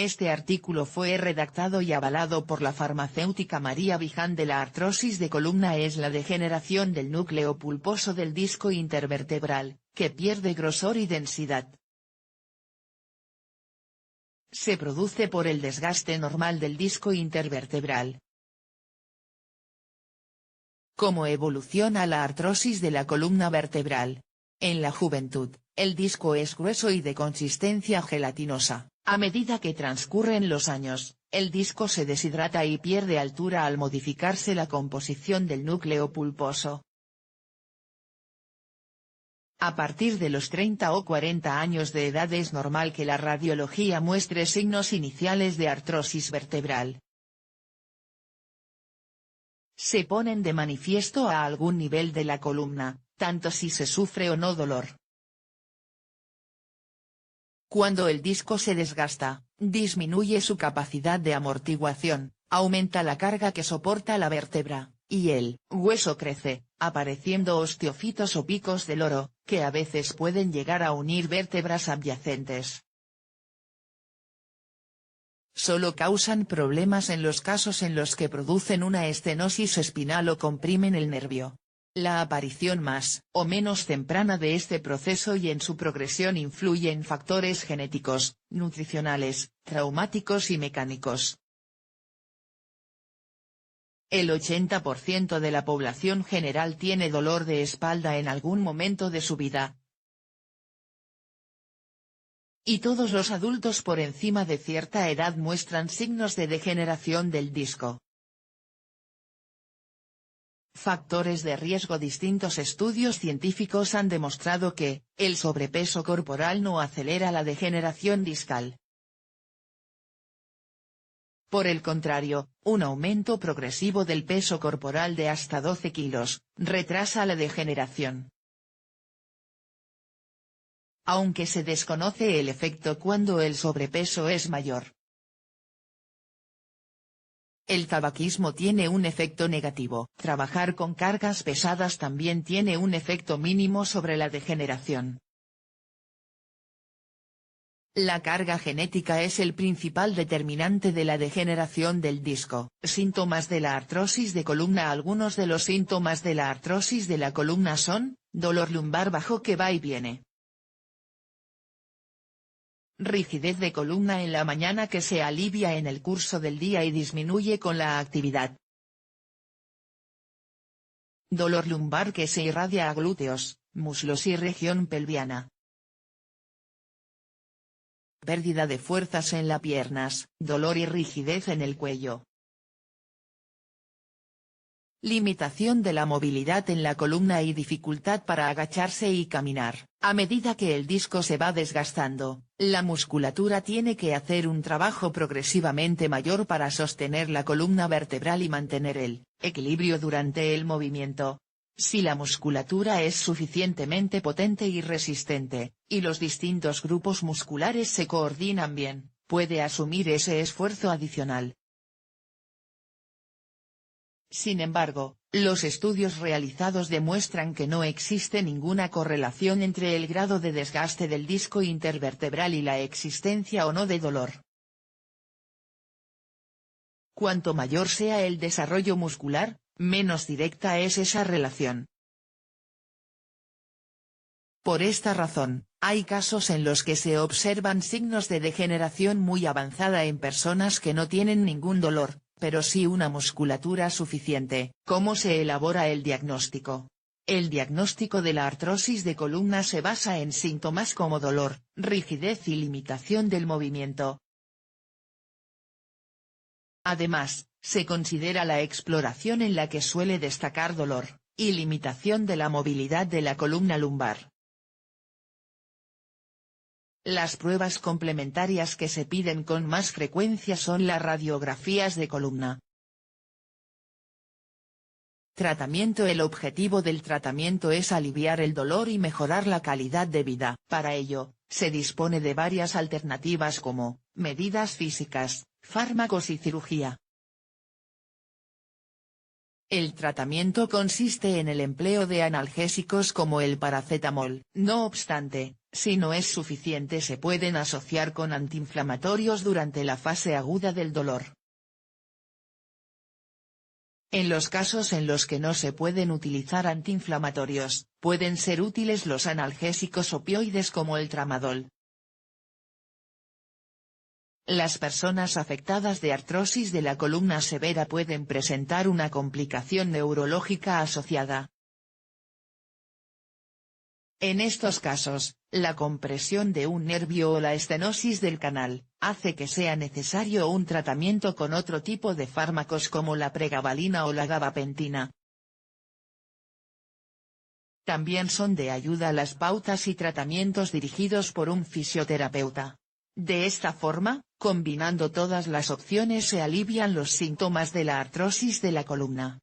Este artículo fue redactado y avalado por la farmacéutica María Vijande. La artrosis de columna es la degeneración del núcleo pulposo del disco intervertebral, que pierde grosor y densidad. Se produce por el desgaste normal del disco intervertebral. ¿Cómo evoluciona la artrosis de la columna vertebral? En la juventud, el disco es grueso y de consistencia gelatinosa. A medida que transcurren los años, el disco se deshidrata y pierde altura al modificarse la composición del núcleo pulposo. A partir de los 30 o 40 años de edad es normal que la radiología muestre signos iniciales de artrosis vertebral. Se ponen de manifiesto a algún nivel de la columna, tanto si se sufre o no dolor. Cuando el disco se desgasta, disminuye su capacidad de amortiguación, aumenta la carga que soporta la vértebra, y el hueso crece, apareciendo osteofitos o picos de loro, que a veces pueden llegar a unir vértebras adyacentes. Solo causan problemas en los casos en los que producen una estenosis espinal o comprimen el nervio. La aparición más o menos temprana de este proceso y en su progresión influye en factores genéticos, nutricionales, traumáticos y mecánicos. El 80% de la población general tiene dolor de espalda en algún momento de su vida. Y todos los adultos por encima de cierta edad muestran signos de degeneración del disco. Factores de riesgo. Distintos estudios científicos han demostrado que, el sobrepeso corporal no acelera la degeneración discal. Por el contrario, un aumento progresivo del peso corporal de hasta 12 kilos, retrasa la degeneración. Aunque se desconoce el efecto cuando el sobrepeso es mayor. El tabaquismo tiene un efecto negativo. Trabajar con cargas pesadas también tiene un efecto mínimo sobre la degeneración. La carga genética es el principal determinante de la degeneración del disco. Síntomas de la artrosis de columna. Algunos de los síntomas de la artrosis de la columna son, dolor lumbar bajo que va y viene. Rigidez de columna en la mañana que se alivia en el curso del día y disminuye con la actividad. Dolor lumbar que se irradia a glúteos, muslos y región pelviana. Pérdida de fuerzas en las piernas, dolor y rigidez en el cuello. Limitación de la movilidad en la columna y dificultad para agacharse y caminar. A medida que el disco se va desgastando, la musculatura tiene que hacer un trabajo progresivamente mayor para sostener la columna vertebral y mantener el equilibrio durante el movimiento. Si la musculatura es suficientemente potente y resistente, y los distintos grupos musculares se coordinan bien, puede asumir ese esfuerzo adicional. Sin embargo, los estudios realizados demuestran que no existe ninguna correlación entre el grado de desgaste del disco intervertebral y la existencia o no de dolor. Cuanto mayor sea el desarrollo muscular, menos directa es esa relación. Por esta razón, hay casos en los que se observan signos de degeneración muy avanzada en personas que no tienen ningún dolor, pero sí una musculatura suficiente. ¿Cómo se elabora el diagnóstico? El diagnóstico de la artrosis de columna se basa en síntomas como dolor, rigidez y limitación del movimiento. Además, se considera la exploración en la que suele destacar dolor, y limitación de la movilidad de la columna lumbar. Las pruebas complementarias que se piden con más frecuencia son las radiografías de columna. Tratamiento. El objetivo del tratamiento es aliviar el dolor y mejorar la calidad de vida. Para ello, se dispone de varias alternativas como, medidas físicas, fármacos y cirugía. El tratamiento consiste en el empleo de analgésicos como el paracetamol. No obstante, Si no es suficiente, se pueden asociar con antiinflamatorios durante la fase aguda del dolor. En los casos en los que no se pueden utilizar antiinflamatorios, pueden ser útiles los analgésicos opioides como el tramadol. Las personas afectadas de artrosis de la columna severa pueden presentar una complicación neurológica asociada. En estos casos, la compresión de un nervio o la estenosis del canal, hace que sea necesario un tratamiento con otro tipo de fármacos como la pregabalina o la gabapentina. También son de ayuda las pautas y tratamientos dirigidos por un fisioterapeuta. De esta forma, combinando todas las opciones se alivian los síntomas de la artrosis de la columna.